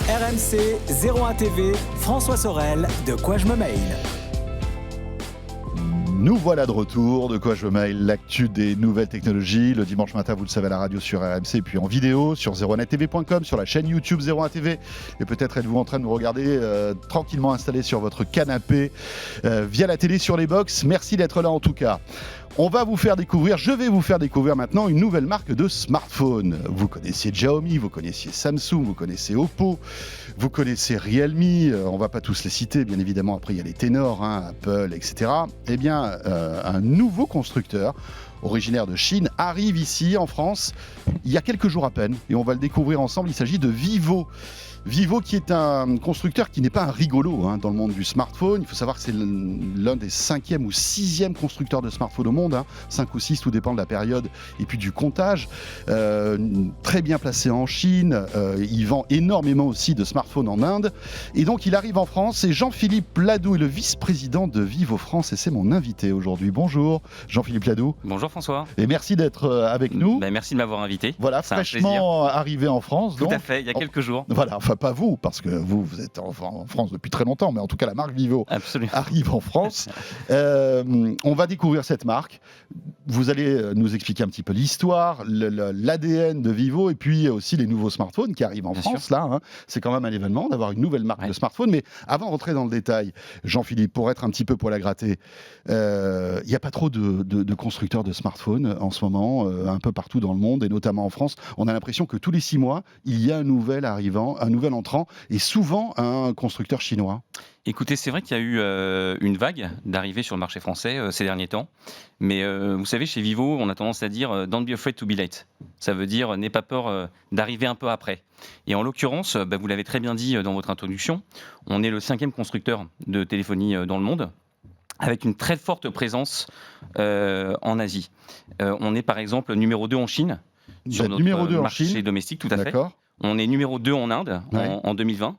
RMC, 01 TV, François Sorel, De quoi je me mail. Nous voilà de retour, De quoi je me mail, l'actu des nouvelles technologies. Le dimanche matin, vous le savez, à la radio sur RMC, puis en vidéo sur 01tv.com, sur la chaîne YouTube 01 TV. Et peut-être êtes-vous en train de nous regarder tranquillement installé sur votre canapé via la télé sur les box. Merci d'être là en tout cas. Je vais vous faire découvrir maintenant une nouvelle marque de smartphone. Vous connaissiez Xiaomi, vous connaissiez Samsung, vous connaissez Oppo, vous connaissez Realme, on ne va pas tous les citer, bien évidemment, après il y a les ténors, Apple, etc. Eh bien, un nouveau constructeur originaire de Chine arrive ici en France il y a quelques jours à peine, et on va le découvrir ensemble. Il s'agit de Vivo. Vivo qui est un constructeur qui n'est pas un rigolo dans le monde du smartphone. Il faut savoir que c'est l'un des 5e ou 6e constructeurs de smartphones au monde, 5 ou 6, tout dépend de la période et puis du comptage. Très bien placé en Chine, il vend énormément aussi de smartphones en Inde. Et donc il arrive en France et Jean-Philippe Ladoux est le vice-président de Vivo France et c'est mon invité aujourd'hui. Bonjour Jean-Philippe Ladoux. Bonjour François. Et merci d'être avec nous. Merci de m'avoir invité. Voilà, fraîchement arrivé en France. Tout à fait, il y a quelques jours. Voilà, enfin pas vous, parce que vous êtes en France depuis très longtemps, mais en tout cas la marque Vivo arrive en France. On va découvrir cette marque. Vous allez nous expliquer un petit peu l'histoire, l'ADN de Vivo et puis aussi les nouveaux smartphones qui arrivent en France. Là, c'est quand même un événement d'avoir une nouvelle marque de smartphone. Mais avant de rentrer dans le détail, Jean-Philippe, pour être un petit peu poil à gratter, il n'y a pas trop de constructeurs de smartphones en ce moment, un peu partout dans le monde et notamment en France. On a l'impression que tous les 6 mois, il y a un nouvel arrivant, un nouvel entrant et souvent un constructeur chinois. Écoutez, c'est vrai qu'il y a eu une vague d'arrivées sur le marché français ces derniers temps. Mais vous savez, chez Vivo, on a tendance à dire « don't be afraid to be late ». Ça veut dire « n'aie pas peur d'arriver un peu après ». Et en l'occurrence, vous l'avez très bien dit dans votre introduction, on est le 5e constructeur de téléphonie dans le monde, avec une très forte présence en Asie. On est par exemple numéro 2 en Chine, sur notre marché domestique, tout à fait. On est numéro 2 en Inde en 2020.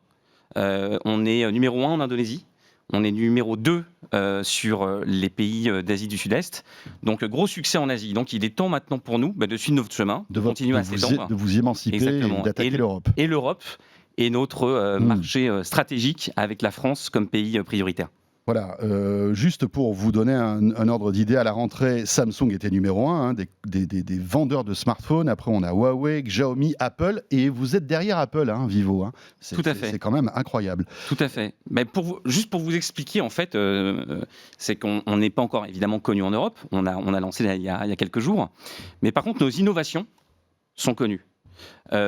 On est numéro 1 en Indonésie. On est numéro 2 sur les pays d'Asie du Sud-Est. Donc, gros succès en Asie. Donc, il est temps maintenant pour nous de suivre notre chemin, de vous émanciper et d'attaquer l'Europe. Et l'Europe est notre marché stratégique avec la France comme pays prioritaire. Voilà, juste pour vous donner un ordre d'idée, à la rentrée, Samsung était numéro 1 des vendeurs de smartphones. Après, on a Huawei, Xiaomi, Apple, et vous êtes derrière Apple, Vivo. Tout à fait. C'est quand même incroyable. Tout à fait. Mais juste pour vous expliquer, en fait, c'est qu'on n'est pas encore évidemment connu en Europe. On a lancé il y a quelques jours. Mais par contre, nos innovations sont connues.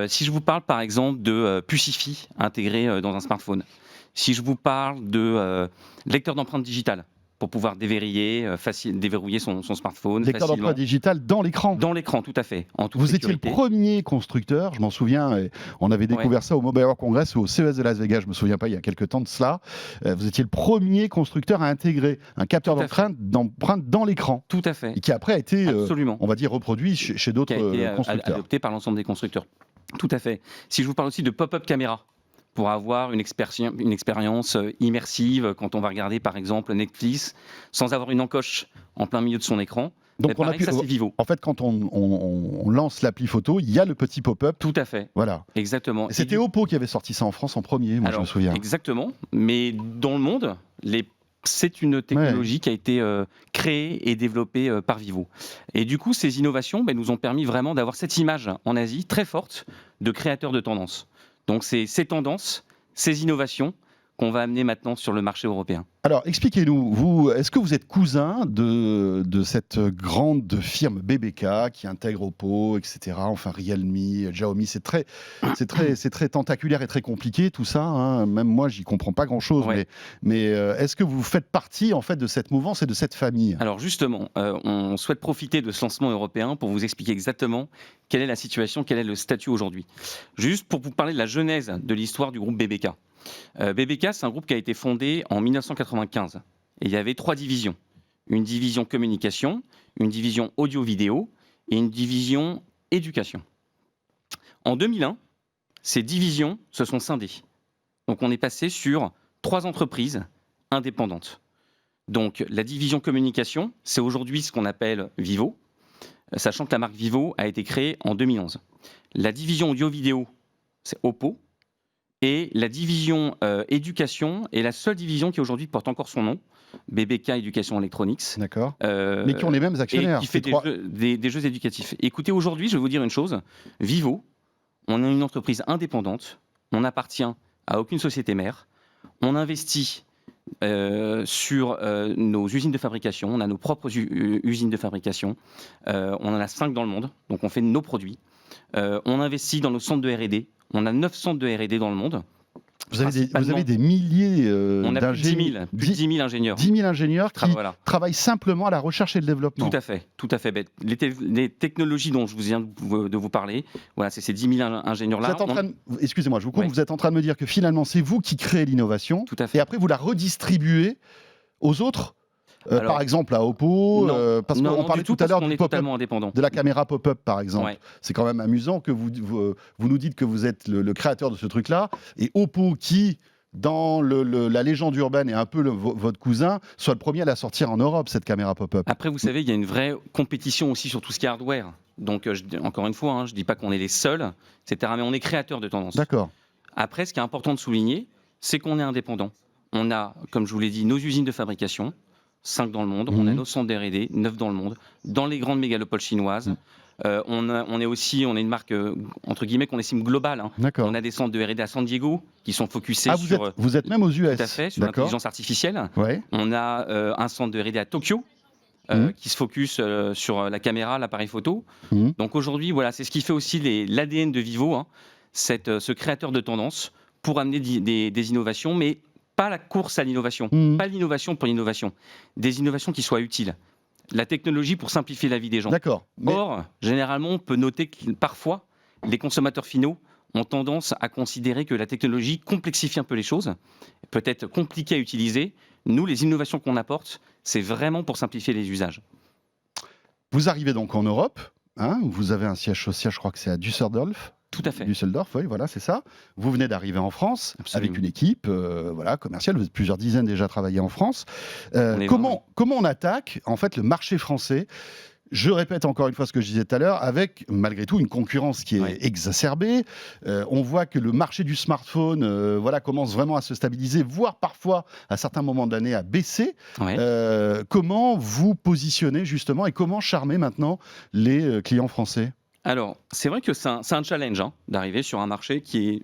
Si je vous parle par exemple de Pucify intégré dans un smartphone, si je vous parle de lecteur d'empreintes digitales pour pouvoir déverrouiller son smartphone. Lecteur d'empreintes digitales dans l'écran. Dans l'écran, tout à fait. Vous étiez le premier constructeur, je m'en souviens, et on avait découvert ça au Mobile World Congress ou au CES de Las Vegas, je ne me souviens pas, il y a quelques temps de cela. Vous étiez le premier constructeur à intégrer un capteur d'empreintes dans l'écran. Tout à fait. Et qui après a été, on va dire, reproduit chez d'autres constructeurs. Adopté par l'ensemble des constructeurs. Tout à fait. Si je vous parle aussi de pop-up caméra, pour avoir une expérience immersive quand on va regarder par exemple Netflix sans avoir une encoche en plein milieu de son écran. Donc ça c'est Vivo. En fait, quand on lance l'appli photo, il y a le petit pop-up. Tout à fait. Voilà. Exactement. Et c'était Oppo qui avait sorti ça en France en premier, je me souviens. Exactement. Mais dans le monde, c'est une technologie qui a été créée et développée par Vivo. Et du coup, ces innovations nous ont permis vraiment d'avoir cette image en Asie très forte de créateurs de tendance. Donc, c'est ces tendances, ces innovations qu'on va amener maintenant sur le marché européen. Alors, expliquez-nous, est-ce que vous êtes cousin de cette grande firme BBK qui intègre Oppo, etc., enfin Realme, Xiaomi, c'est très tentaculaire et très compliqué tout ça, même moi j'y comprends pas grand-chose, mais est-ce que vous faites partie en fait de cette mouvance et de cette famille ? Alors justement, on souhaite profiter de ce lancement européen pour vous expliquer exactement quelle est la situation, quel est le statut aujourd'hui. Juste pour vous parler de la genèse de l'histoire du groupe BBK. BBK, c'est un groupe qui a été fondé en 1995 et il y avait 3 divisions. Une division communication, une division audio-vidéo et une division éducation. En 2001, ces divisions se sont scindées. Donc on est passé sur 3 entreprises indépendantes. Donc la division communication, c'est aujourd'hui ce qu'on appelle Vivo, sachant que la marque Vivo a été créée en 2011. La division audio-vidéo, c'est Oppo. Et la division éducation est la seule division qui aujourd'hui porte encore son nom, BBK Éducation Electronics. D'accord. Mais qui ont les mêmes actionnaires. Et qui fait des jeux éducatifs. Écoutez, aujourd'hui, je vais vous dire une chose. Vivo, on est une entreprise indépendante. On n'appartient à aucune société mère. On investit sur nos usines de fabrication. On a nos propres usines de fabrication. On en a 5 dans le monde. Donc, on fait nos produits. On investit dans nos centres de R&D. On a 9 centres de R&D dans le monde. Vous avez des milliers on a plus de 10 000 ingénieurs. 10 000 ingénieurs qui voilà. travaillent simplement à la recherche et le développement. Tout à fait. Les technologies dont je viens de vous parler, voilà, c'est ces 10 000 ingénieurs-là. Excusez-moi, je vous coupe, vous êtes en train de me dire que finalement, c'est vous qui créez l'innovation, tout à fait. Et après, vous la redistribuez aux autres par exemple à Oppo, parce qu'on parlait tout à l'heure de la caméra pop-up par exemple. Ouais. C'est quand même amusant que vous nous dites que vous êtes le créateur de ce truc-là, et Oppo qui, dans la légende urbaine, est un peu votre cousin, soit le premier à la sortir en Europe, cette caméra pop-up. Après, vous savez, il y a une vraie compétition aussi sur tout ce qui est hardware. Donc, encore une fois, je ne dis pas qu'on est les seuls, etc., mais on est créateur de tendance. D'accord. Après, ce qui est important de souligner, c'est qu'on est indépendant. On a, comme je vous l'ai dit, nos usines de fabrication, 5 dans le monde, on a nos centres d'R&D, 9 dans le monde, dans les grandes mégalopoles chinoises. On est une marque, entre guillemets, qu'on estime globale. On a des centres de R&D à San Diego qui sont focusés sur... Vous êtes même aux US. Tout à fait, sur l'intelligence artificielle. Ouais. On a un centre de R&D à Tokyo qui se focus sur la caméra, l'appareil photo. Donc aujourd'hui, voilà, c'est ce qui fait aussi l'ADN de Vivo, ce créateur de tendance pour amener des innovations, mais pas la course à l'innovation, pas l'innovation pour l'innovation, des innovations qui soient utiles. La technologie pour simplifier la vie des gens. D'accord. Or, généralement, on peut noter que parfois, les consommateurs finaux ont tendance à considérer que la technologie complexifie un peu les choses, peut être compliquée à utiliser. Nous, les innovations qu'on apporte, c'est vraiment pour simplifier les usages. Vous arrivez donc en Europe, vous avez un siège social, je crois que c'est à Düsseldorf. Tout à fait. Düsseldorf, oui, voilà, c'est ça. Vous venez d'arriver en France. Absolument. Avec une équipe commerciale. Vous êtes plusieurs dizaines déjà travaillé en France. Comment on attaque en fait le marché français? Je répète encore une fois ce que je disais tout à l'heure, avec malgré tout une concurrence qui est exacerbée. On voit que le marché du smartphone commence vraiment à se stabiliser, voire parfois à certains moments de l'année à baisser. Comment vous positionnez justement et comment charmer maintenant les clients français? Alors, c'est vrai que c'est un challenge d'arriver sur un marché qui est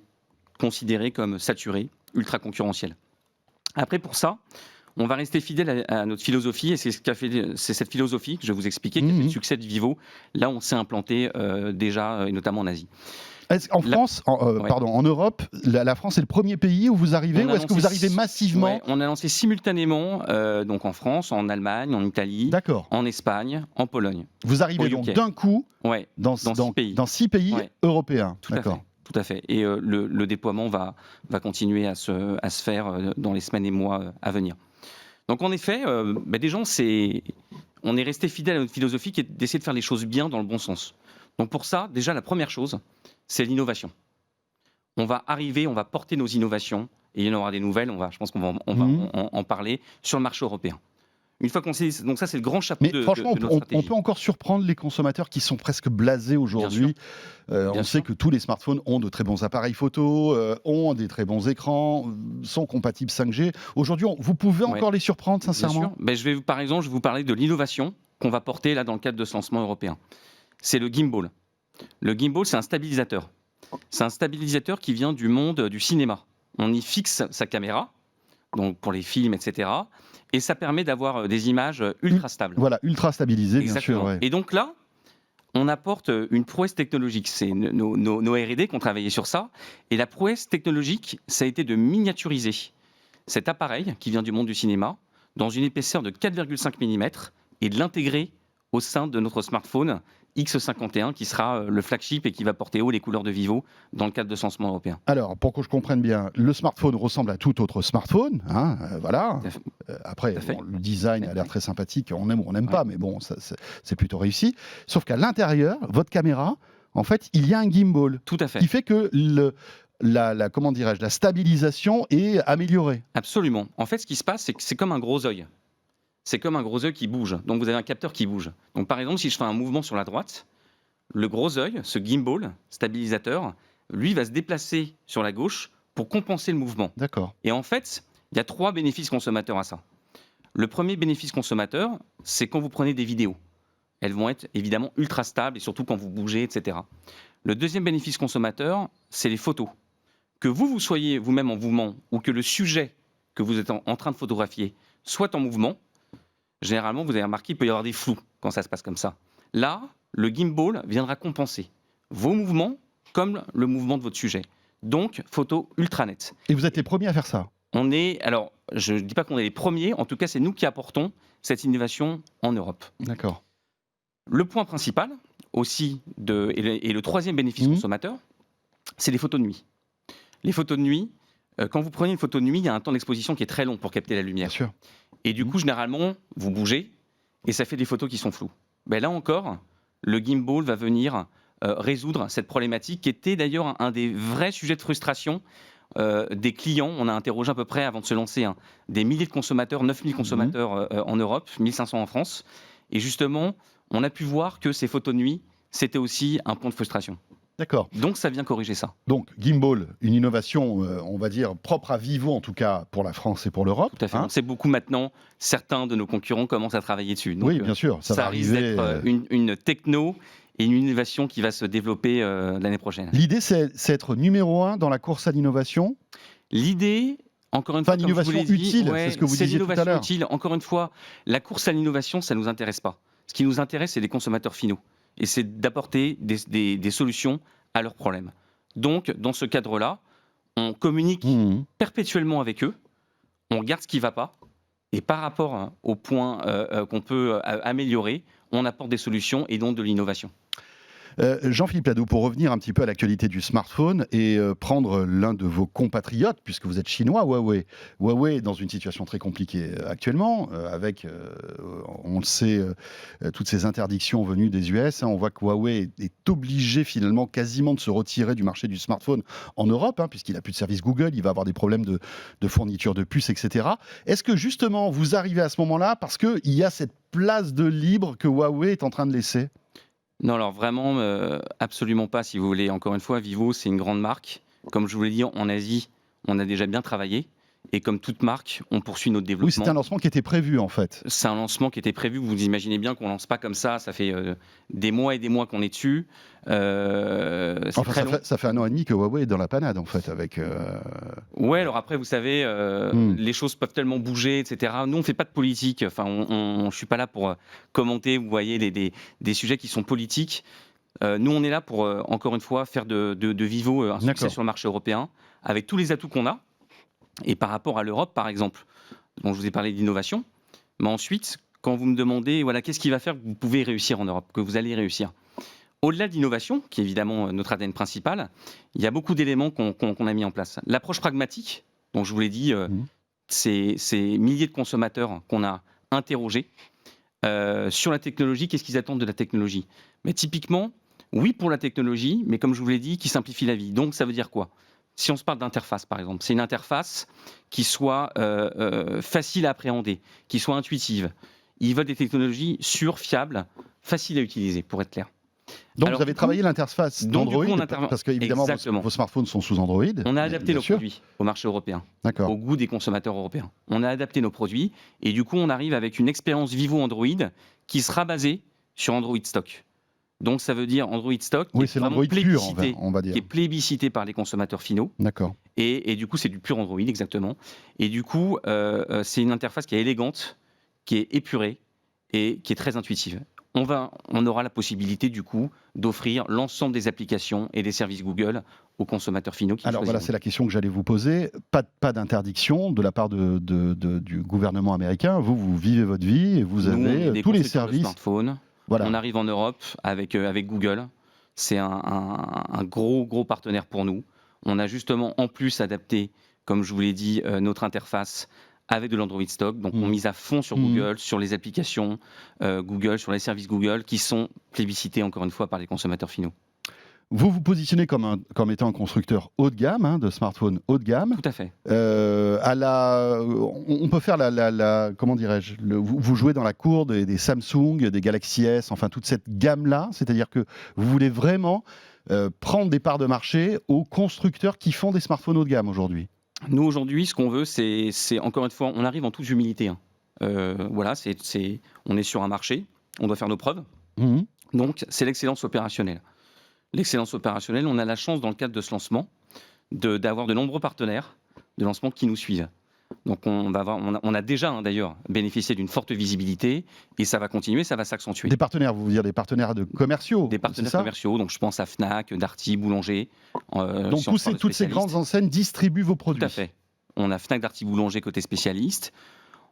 considéré comme saturé, ultra concurrentiel. Après, pour ça, on va rester fidèle à notre philosophie, et c'est cette philosophie que je vais vous expliquer qui a fait le succès de Vivo. Là, on s'est implanté déjà, et notamment en Asie. En Europe, la France est le premier pays où vous arrivez, ou est-ce que vous arrivez massivement? On a lancé simultanément donc en France, en Allemagne, en Italie, en Espagne, en Pologne. Vous arrivez donc d'un coup dans 6 pays européens. Tout à fait. Et le déploiement va continuer à se faire dans les semaines et mois à venir. Donc en effet, déjà on est resté fidèle à notre philosophie qui est d'essayer de faire les choses bien dans le bon sens. Donc pour ça, déjà la première chose, c'est l'innovation. On va porter nos innovations, et il y en aura des nouvelles, je pense qu'on va en parler, sur le marché européen. Une fois qu'on sait, donc ça c'est le grand chapeau de notre stratégie. On peut encore surprendre les consommateurs qui sont presque blasés aujourd'hui. On sait que tous les smartphones ont de très bons appareils photo, ont des très bons écrans, sont compatibles 5G. Aujourd'hui, vous pouvez encore les surprendre, sincèrement? Par exemple, je vais vous parler de l'innovation qu'on va porter là dans le cadre de ce lancement européen. C'est le gimbal. Le gimbal, c'est un stabilisateur. C'est un stabilisateur qui vient du monde du cinéma. On y fixe sa caméra, donc pour les films, etc. Et ça permet d'avoir des images ultra stables. Voilà, ultra stabilisées, bien sûr. Ouais. Et donc là, on apporte une prouesse technologique. C'est nos R&D qui ont travaillé sur ça. Et la prouesse technologique, ça a été de miniaturiser cet appareil qui vient du monde du cinéma dans une épaisseur de 4,5 mm et de l'intégrer au sein de notre smartphone X51 qui sera le flagship et qui va porter haut les couleurs de Vivo dans le cadre de ce lancement européen. Alors, pour que je comprenne bien, le smartphone ressemble à tout autre smartphone, voilà. Après, le design a l'air très sympathique, on aime ou on n'aime pas, mais bon, c'est plutôt réussi. Sauf qu'à l'intérieur, votre caméra, en fait, il y a un gimbal. Tout à fait. Qui fait que la stabilisation est améliorée. Absolument. En fait, ce qui se passe, c'est que c'est comme un gros œil. C'est comme un gros œil qui bouge. Donc, vous avez un capteur qui bouge. Donc, par exemple, si je fais un mouvement sur la droite, le gros œil, ce gimbal, stabilisateur, lui va se déplacer sur la gauche pour compenser le mouvement. D'accord. Et en fait, il y a 3 bénéfices consommateurs à ça. Le premier bénéfice consommateur, c'est quand vous prenez des vidéos. Elles vont être évidemment ultra stables et surtout quand vous bougez, etc. Le deuxième bénéfice consommateur, c'est les photos. Que vous soyez vous-même en mouvement ou que le sujet que vous êtes en train de photographier soit en mouvement, généralement, vous avez remarqué, il peut y avoir des flous quand ça se passe comme ça. Là, le gimbal viendra compenser vos mouvements comme le mouvement de votre sujet. Donc, photo ultra nette. Et vous êtes les premiers à faire ça? Alors, je ne dis pas qu'on est les premiers, en tout cas, c'est nous qui apportons cette innovation en Europe. D'accord. Le point principal aussi, et le troisième bénéfice consommateur, c'est les photos de nuit. Les photos de nuit, quand vous prenez une photo de nuit, il y a un temps d'exposition qui est très long pour capter la lumière. Bien sûr. Et du coup, généralement, vous bougez et ça fait des photos qui sont floues. Ben là encore, le gimbal va venir résoudre cette problématique qui était d'ailleurs un des vrais sujets de frustration des clients. On a interrogé à peu près, avant de se lancer, des milliers de consommateurs, 9000 consommateurs en Europe, 1500 en France. Et justement, on a pu voir que ces photos de nuit, c'était aussi un point de frustration. D'accord. Donc ça vient corriger ça. Donc gimbal, une innovation, on va dire, propre à Vivo en tout cas pour la France et pour l'Europe. Tout à fait. On sait beaucoup maintenant, certains de nos concurrents commencent à travailler dessus. Donc, oui, bien sûr, ça va risque arriver. d'être une techno et une innovation qui va se développer l'année prochaine. L'idée, c'est être numéro 1 dans la course à l'innovation. L'idée, encore une fois, l'innovation utile, c'est ce que vous disiez tout à l'heure. Utile. Encore une fois, la course à l'innovation, ça ne nous intéresse pas. Ce qui nous intéresse, c'est les consommateurs finaux. Et c'est d'apporter des solutions à leurs problèmes. Donc, dans ce cadre-là, on communique perpétuellement avec eux, on regarde ce qui ne va pas, et par rapport aux points qu'on peut améliorer, on apporte des solutions et donc de l'innovation. Jean-Philippe Ladoux, pour revenir un petit peu à l'actualité du smartphone et prendre l'un de vos compatriotes, puisque vous êtes chinois, Huawei. Huawei est dans une situation très compliquée actuellement, avec, on le sait, toutes ces interdictions venues des US. On voit que Huawei est obligé finalement quasiment de se retirer du marché du smartphone en Europe, puisqu'il n'a plus de service Google, il va avoir des problèmes de fourniture de puces, etc. Est-ce que justement vous arrivez à ce moment-là parce qu'il y a cette place de libre que Huawei est en train de laisser ? Non, alors vraiment, absolument pas, si vous voulez. Encore une fois, Vivo, c'est une grande marque. Comme je vous l'ai dit, en Asie, on a déjà bien travaillé. Et comme toute marque, on poursuit notre développement. Oui, c'était un lancement qui était prévu, en fait. C'est un lancement qui était prévu. Vous imaginez bien qu'on ne lance pas comme ça. Ça fait des mois et des mois qu'on est dessus. Ça fait 1 an et demi que Huawei est dans la panade, en fait. Ouais, alors après, vous savez, les choses peuvent tellement bouger, etc. Nous, on ne fait pas de politique. Enfin, je ne suis pas là pour commenter, vous voyez, des sujets qui sont politiques. Nous, on est là pour, encore une fois, faire de Vivo un succès sur le marché européen, avec tous les atouts qu'on a. Et par rapport à l'Europe, par exemple, dont je vous ai parlé d'innovation, mais ensuite, quand vous me demandez, voilà, qu'est-ce qui va faire que vous pouvez réussir en Europe, que vous allez réussir ? Au-delà de l'innovation, qui est évidemment notre ADN principal, il y a beaucoup d'éléments qu'on a mis en place. L'approche pragmatique, dont je vous l'ai dit, ces milliers de consommateurs qu'on a interrogés sur la technologie, qu'est-ce qu'ils attendent de la technologie ? Mais typiquement, oui pour la technologie, mais comme je vous l'ai dit, qui simplifie la vie. Donc ça veut dire quoi ? Si on se parle d'interface, par exemple, c'est une interface qui soit facile à appréhender, qui soit intuitive. Ils veulent des technologies sûres, fiables, faciles à utiliser, pour être clair. Donc vous avez travaillé l'interface d'Android, parce qu'évidemment vos smartphones sont sous Android. On a adapté nos produits au marché européen, au goût des consommateurs européens. On a adapté nos produits et du coup on arrive avec une expérience Vivo Android qui sera basée sur Android Stock. Donc ça veut dire Android Stock qui est vraiment plébiscité, on va dire. Qui est plébiscité par les consommateurs finaux. D'accord. Et du coup c'est du pur Android exactement. Et du coup c'est une interface qui est élégante, qui est épurée et qui est très intuitive. On aura la possibilité du coup d'offrir l'ensemble des applications et des services Google aux consommateurs finaux. Alors voilà, c'est la question que j'allais vous poser. Pas d'interdiction de la part du gouvernement américain. Vous vivez votre vie et vous avez tous les services. Smartphone. Voilà. On arrive en Europe avec Google. C'est un gros partenaire pour nous. On a justement en plus adapté, comme je vous l'ai dit, notre interface avec de l'Android Stock. Donc, on mise à fond sur Google, sur les applications Google, sur les services Google qui sont plébiscités, encore une fois, par les consommateurs finaux. Vous vous positionnez comme étant un constructeur haut de gamme, de smartphones haut de gamme. Tout à fait. On peut faire comment dirais-je, vous jouez dans la cour des Samsung, des Galaxy S, enfin toute cette gamme-là, c'est-à-dire que vous voulez vraiment prendre des parts de marché aux constructeurs qui font des smartphones haut de gamme aujourd'hui? Nous, aujourd'hui, ce qu'on veut, c'est encore une fois, on arrive en toute humilité, hein. Voilà, on est sur un marché, on doit faire nos preuves. Mmh. Donc, c'est l'excellence opérationnelle. L'excellence opérationnelle, on a la chance, dans le cadre de ce lancement, d'avoir de nombreux partenaires de lancement qui nous suivent. Donc, on a déjà, hein, d'ailleurs, bénéficié d'une forte visibilité et ça va continuer, ça va s'accentuer. Des partenaires, vous voulez dire des partenaires commerciaux? Des partenaires c'est ça? commerciaux, donc je pense à Fnac, Darty, Boulanger. Donc si on parle de toutes ces grandes spécialistes. enseignes distribuent vos produits? Tout à fait. On a Fnac, Darty, Boulanger côté spécialiste.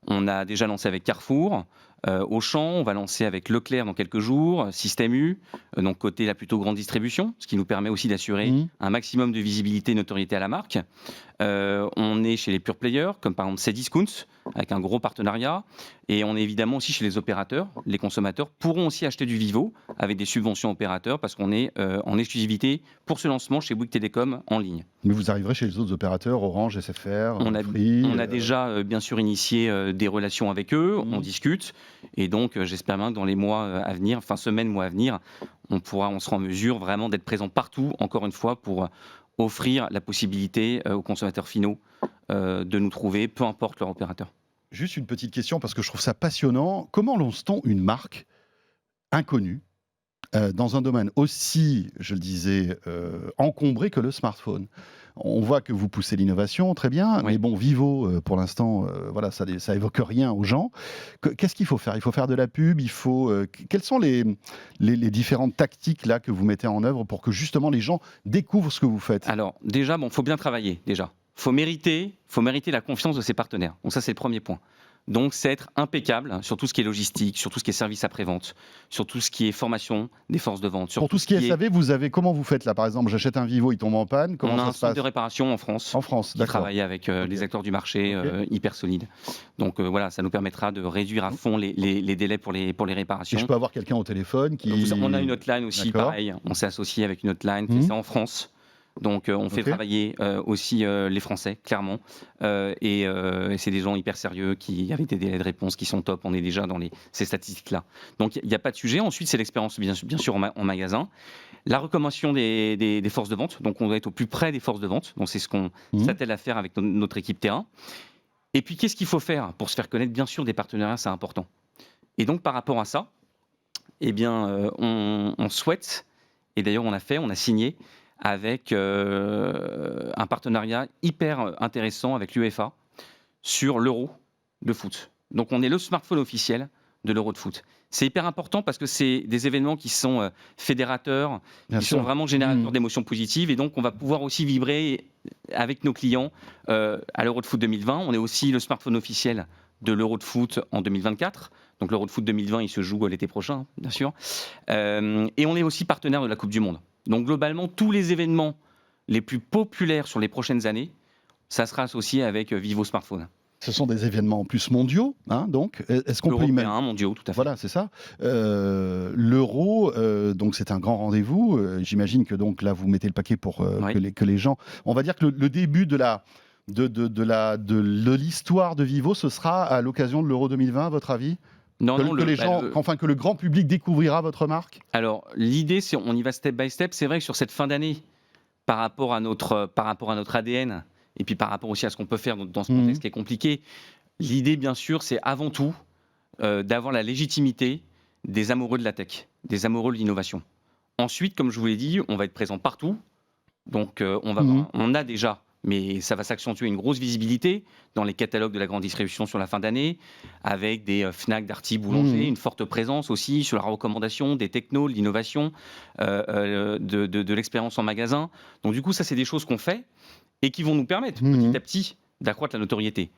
On a déjà lancé avec Carrefour, Auchan, on va lancer avec Leclerc dans quelques jours, Système U, donc côté la plutôt grande distribution, ce qui nous permet aussi d'assurer un maximum de visibilité et notoriété à la marque. On est chez les pure players, comme par exemple Cdiscount, avec un gros partenariat. Et on est évidemment aussi chez les opérateurs. Les consommateurs pourront aussi acheter du Vivo avec des subventions opérateurs parce qu'on est en exclusivité pour ce lancement chez Bouygues Télécom en ligne. Mais vous arriverez chez les autres opérateurs, Orange, SFR, On Free, a déjà bien sûr initié des relations avec eux, on discute. Et donc j'espère bien que dans les mois à venir, enfin semaines, mois à venir, on sera en mesure vraiment d'être présent partout, encore une fois, pour offrir la possibilité aux consommateurs finaux de nous trouver, peu importe leur opérateur. Juste une petite question, parce que je trouve ça passionnant. Comment lance-t-on une marque inconnue dans un domaine aussi, je le disais, encombré que le smartphone? On voit que vous poussez l'innovation, très bien, Oui. mais bon, Vivo, pour l'instant, voilà, ça évoque rien aux gens. Qu'est-ce qu'il faut faire? Il faut faire de la pub, quelles sont les différentes tactiques là que vous mettez en œuvre pour que justement les gens découvrent ce que vous faites? Alors déjà, faut bien travailler déjà. Faut mériter la confiance de ses partenaires. Donc ça, c'est le premier point. Donc, c'est être impeccable sur tout ce qui est logistique, sur tout ce qui est service après-vente, sur tout ce qui est formation des forces de vente. Pour tout ce qui est SAV, comment vous faites là? Par exemple, j'achète un Vivo, il tombe en panne. Comment on a ça un se centre passe? de réparation en France. En France, qui d'accord. travaille avec les acteurs du marché hyper solides. Donc voilà, ça nous permettra de réduire à fond les délais pour les réparations. Si je peux avoir quelqu'un au téléphone qui... On a une hotline aussi, D'accord. pareil. On s'est associé avec une hotline qui est en France. Donc on fait travailler aussi les Français, clairement. Et c'est des gens hyper sérieux qui, avec des délais de réponse qui sont top. On est déjà dans ces statistiques-là. Donc il n'y a pas de sujet. Ensuite, c'est l'expérience, bien sûr, en magasin. La recommandation des forces de vente. Donc on doit être au plus près des forces de vente. Donc c'est ce qu'on s'attelle à faire avec notre équipe terrain. Et puis qu'est-ce qu'il faut faire pour se faire connaître? Bien sûr, des partenariats, c'est important. Et donc par rapport à ça, eh bien, on souhaite, et d'ailleurs on a signé avec un partenariat hyper intéressant avec l'UEFA sur l'Euro de foot. Donc on est le smartphone officiel de l'Euro de foot. C'est hyper important parce que c'est des événements qui sont fédérateurs, qui sont vraiment générateurs d'émotions positives, et donc on va pouvoir aussi vibrer avec nos clients à l'Euro de foot 2020. On est aussi le smartphone officiel de l'Euro de foot en 2024. Donc l'Euro de foot 2020, il se joue l'été prochain, bien sûr. Et on est aussi partenaire de la Coupe du Monde. Donc globalement, tous les événements les plus populaires sur les prochaines années, ça sera associé avec Vivo Smartphone. Ce sont des événements en plus mondiaux, hein, donc est-ce qu'on peut imaginer... mondiaux, tout à fait. Voilà, c'est ça. L'Euro, donc c'est un grand rendez-vous. J'imagine que donc là vous mettez le paquet pour que les gens. On va dire que le début de l'histoire de Vivo, ce sera à l'occasion de l'Euro 2020, à votre avis? Que le grand public découvrira votre marque? Alors, l'idée, c'est on y va step by step. C'est vrai que sur cette fin d'année, par rapport à notre ADN, et puis par rapport aussi à ce qu'on peut faire dans ce contexte qui est compliqué, l'idée, bien sûr, c'est avant tout d'avoir la légitimité des amoureux de la tech, des amoureux de l'innovation. Ensuite, comme je vous l'ai dit, on va être présent partout. Donc, on a déjà... mais ça va s'accentuer une grosse visibilité dans les catalogues de la grande distribution sur la fin d'année, avec des Fnac, Darty, Boulanger, une forte présence aussi sur la recommandation des technos, de l'innovation, de l'expérience en magasin. Donc du coup, ça, c'est des choses qu'on fait et qui vont nous permettre petit à petit d'accroître la notoriété.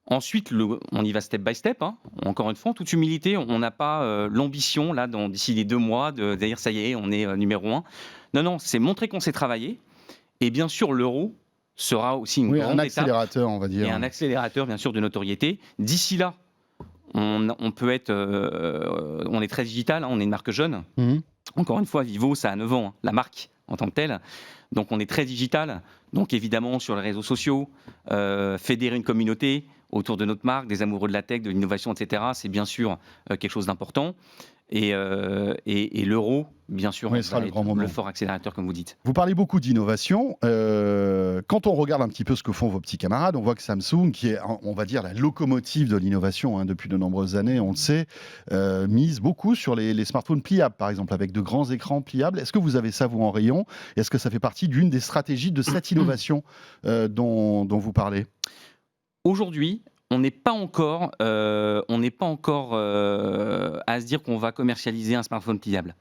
Ensuite, on y va step by step. Hein. Encore une fois, en toute humilité, on n'a pas l'ambition, là, d'ici les 2 mois, de dire ça y est, on est numéro 1. Non, c'est montrer qu'on sait travailler. Et bien sûr, l'Euro sera aussi une grande accélérateur, on va dire. Et un accélérateur, bien sûr, de notoriété. D'ici là, on peut être... on est très digital, hein, on est une marque jeune. Encore une fois, Vivo, ça a 9 ans, hein, la marque en tant que telle. Donc, on est très digital. Donc, évidemment, sur les réseaux sociaux, fédérer une communauté autour de notre marque, des amoureux de la tech, de l'innovation, etc., c'est bien sûr quelque chose d'important. Et l'euro, bien sûr, Oui, sera le grand moment. le fort accélérateur, comme vous dites. Vous parlez beaucoup d'innovation. Quand on regarde un petit peu ce que font vos petits camarades, on voit que Samsung, qui est, on va dire, la locomotive de l'innovation depuis de nombreuses années, on le sait, mise beaucoup sur les smartphones pliables, par exemple, avec de grands écrans pliables. Est-ce que vous avez ça, vous, en rayon? Est-ce que ça fait partie d'une des stratégies de cette innovation dont vous parlez? Aujourd'hui, on n'est pas encore, à se dire qu'on va commercialiser un smartphone pliable.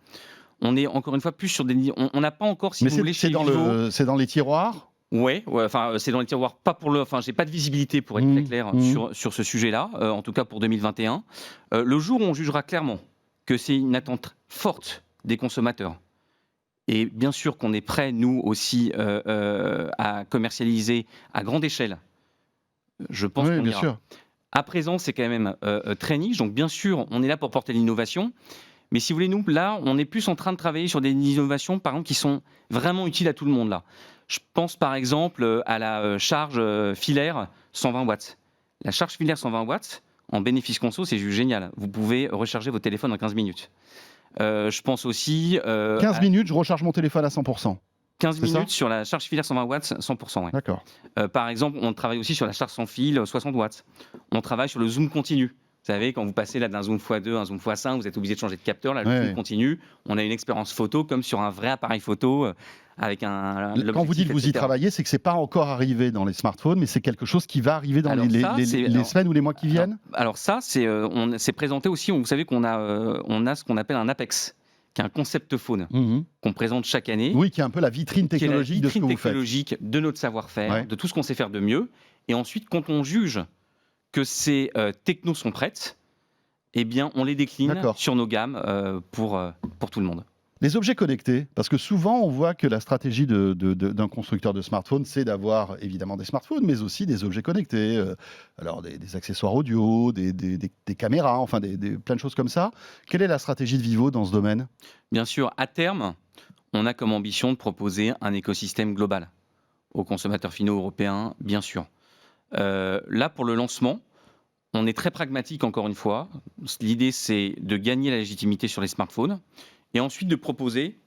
On est encore une fois plus sur des. On n'a pas encore, si Mais vous voulez, c'est chez dans, Vivo. c'est dans les tiroirs? Ouais, enfin, c'est dans les tiroirs, pas pour le. Enfin, j'ai pas de visibilité pour être très clair sur ce sujet-là, en tout cas pour 2021. Le jour où on jugera clairement que c'est une attente forte des consommateurs, et bien sûr qu'on est prêt, nous aussi, à commercialiser à grande échelle, je pense Oui, qu'on bien ira. sûr. À présent, c'est quand même très niche, donc bien sûr, on est là pour porter l'innovation. Mais si vous voulez, nous, là, on est plus en train de travailler sur des innovations, par exemple, qui sont vraiment utiles à tout le monde, là. Je pense, par exemple, à la charge filaire 120 watts. La charge filaire 120 watts, en bénéfice conso, c'est juste génial. Vous pouvez recharger votre téléphone en 15 minutes. Je pense aussi... 15 minutes, je recharge mon téléphone à 100%. 15 C'est ça minutes sur la charge filaire 120 watts, 100%. Ouais. D'accord. Par exemple, on travaille aussi sur la charge sans fil 60 watts. On travaille sur le zoom continu. Vous savez, quand vous passez là d'un zoom x2 à un zoom x5, vous êtes obligé de changer de capteur. Là, le zoom continu, on a une expérience photo comme sur un vrai appareil photo avec un. Quand vous dites que vous y travaillez, c'est que c'est pas encore arrivé dans les smartphones, mais c'est quelque chose qui va arriver dans les semaines ou les mois qui viennent. Alors ça, on s'est présenté aussi. Vous savez qu'on a ce qu'on appelle un Apex, qui est un concept phone qu'on présente chaque année. Oui, qui est un peu la vitrine technologique de ce que vous faites. Technologique de notre savoir-faire, de tout ce qu'on sait faire de mieux. Et ensuite, quand on juge que ces technos sont prêtes, eh bien, on les décline sur nos gammes pour tout le monde. Les objets connectés, parce que souvent on voit que la stratégie d'un constructeur de smartphone, c'est d'avoir évidemment des smartphones, mais aussi des objets connectés, alors des accessoires audio, des caméras, enfin plein de choses comme ça. Quelle est la stratégie de Vivo dans ce domaine? Bien sûr, à terme, on a comme ambition de proposer un écosystème global aux consommateurs finaux européens, bien sûr. Là, pour le lancement, on est très pragmatique, encore une fois. L'idée, c'est de gagner la légitimité sur les smartphones et ensuite de proposer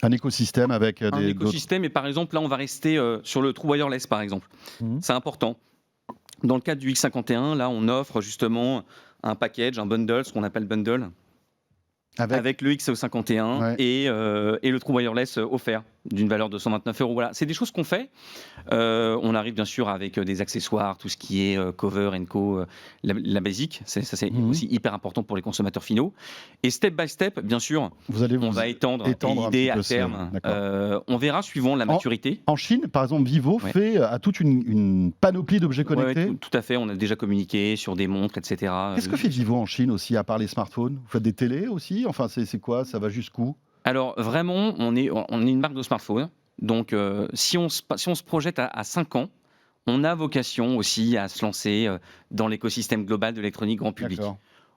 un écosystème avec un écosystème. Et par exemple, là, on va rester sur le True Wireless, par exemple. C'est important. Dans le cadre du X51, là, on offre justement un package, un bundle, ce qu'on appelle bundle, avec le X51 et le True Wireless offert d'une valeur de 129 €. Voilà, c'est des choses qu'on fait. On arrive bien sûr avec des accessoires, tout ce qui est cover and co, la basique. Ça, c'est aussi hyper important pour les consommateurs finaux. Et step by step, bien sûr, on va étendre l'idée à terme. On verra suivant la maturité. En Chine, par exemple, Vivo a toute une panoplie d'objets connectés. Tout à fait. On a déjà communiqué sur des montres, etc. Qu'est-ce que fait Vivo en Chine aussi, à part les smartphones? Vous faites des télés aussi? Enfin, c'est quoi? Ça va jusqu'où? Alors vraiment, on est une marque de smartphone. Donc si on se projette à 5 ans, on a vocation aussi à se lancer dans l'écosystème global de l'électronique grand public.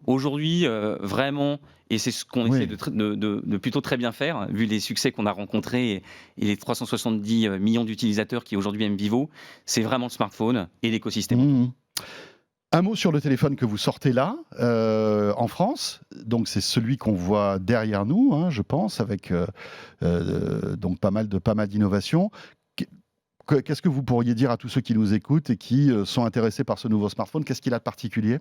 Aujourd'hui, vraiment, et c'est ce qu'on essaie de plutôt très bien faire, vu les succès qu'on a rencontrés et les 370 millions d'utilisateurs qui aujourd'hui aiment Vivo, c'est vraiment le smartphone et l'écosystème. Un mot sur le téléphone que vous sortez là, en France. Donc c'est celui qu'on voit derrière nous, je pense, avec donc pas mal d'innovations. Qu'est-ce que vous pourriez dire à tous ceux qui nous écoutent et qui sont intéressés par ce nouveau smartphone? Qu'est-ce qu'il a de particulier?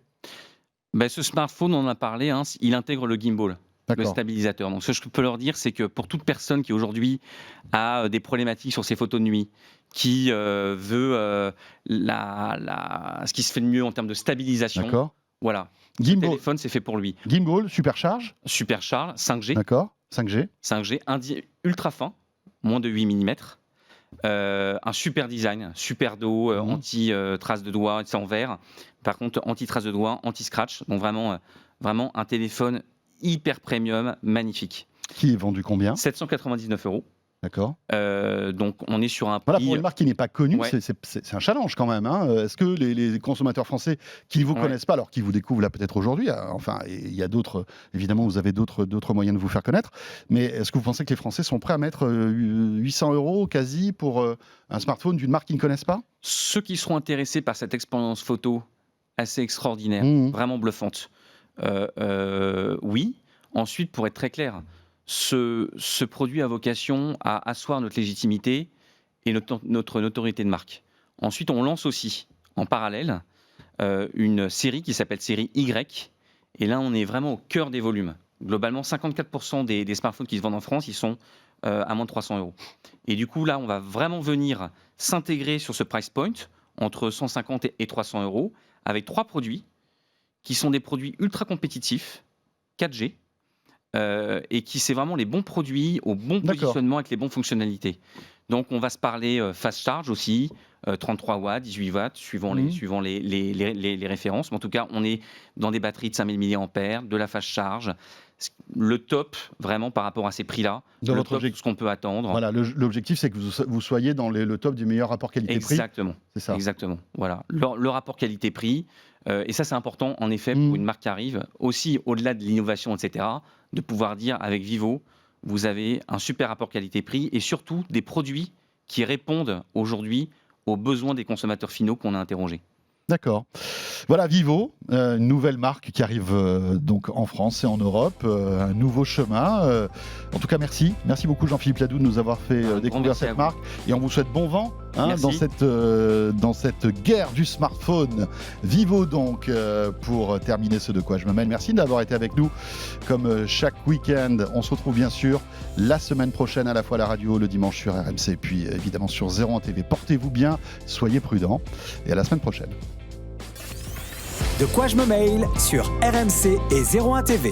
Ce smartphone, on en a parlé, il intègre le gimbal, le stabilisateur. Donc ce que je peux leur dire, c'est que pour toute personne qui aujourd'hui a des problématiques sur ses photos de nuit, qui veut ce qui se fait de mieux en termes de stabilisation. Voilà. Le téléphone, c'est fait pour lui. Gimbal, supercharge, 5G. D'accord. 5G. 5G, ultra fin, moins de 8 mm. Un super design, super dos, anti-trace de doigts, c'est en verre. Par contre, anti-trace de doigts, anti-scratch. Donc vraiment un téléphone hyper premium, magnifique. Qui est vendu combien? 799 €. D'accord. Donc on est sur un prix... Voilà, pour une marque qui n'est pas connue, c'est un challenge quand même. Est-ce que les consommateurs français qui ne vous connaissent pas, alors qui vous découvrent là peut-être aujourd'hui, enfin il y a d'autres, évidemment vous avez d'autres moyens de vous faire connaître, mais est-ce que vous pensez que les Français sont prêts à mettre 800 € quasi pour un smartphone d'une marque qu'ils ne connaissent pas? Ceux qui seront intéressés par cette expérience photo assez extraordinaire, vraiment bluffante, oui. Ensuite, pour être très clair, ce produit a vocation à asseoir notre légitimité et notre notoriété de marque. Ensuite, on lance aussi en parallèle une série qui s'appelle série Y. Et là, on est vraiment au cœur des volumes. Globalement, 54% des smartphones qui se vendent en France, ils sont à moins de 300 €. Et du coup, là, on va vraiment venir s'intégrer sur ce price point entre 150 et 300 € avec 3 produits qui sont des produits ultra compétitifs, 4G, et qui c'est vraiment les bons produits au bon positionnement avec les bonnes fonctionnalités. Donc on va se parler fast charge aussi, 33 watts, 18 watts, suivant les références. Mais en tout cas, on est dans des batteries de 5000 mAh, de la fast charge. Le top, vraiment, par rapport à ces prix-là, dans le top de ce qu'on peut attendre. Voilà, l'objectif, c'est que vous soyez dans le top du meilleur rapport qualité-prix. Exactement. C'est ça. Exactement. Voilà. Le rapport qualité-prix, et ça, c'est important, en effet, pour une marque qui arrive, aussi au-delà de l'innovation, etc., de pouvoir dire avec Vivo, vous avez un super rapport qualité-prix et surtout des produits qui répondent aujourd'hui aux besoins des consommateurs finaux qu'on a interrogés. D'accord. Voilà, Vivo, une nouvelle marque qui arrive donc en France et en Europe, un nouveau chemin. En tout cas, merci. Merci beaucoup Jean-Philippe Ladoux de nous avoir fait découvrir cette marque. Et on vous souhaite bon vent dans cette guerre du smartphone. Vivo donc, pour terminer ce De quoi je me mêle. Merci d'avoir été avec nous comme chaque week-end. On se retrouve bien sûr la semaine prochaine à la fois à la radio, le dimanche sur RMC, puis évidemment sur 01 TV. Portez-vous bien, soyez prudents et à la semaine prochaine. De quoi je me mêle sur RMC et 01 TV.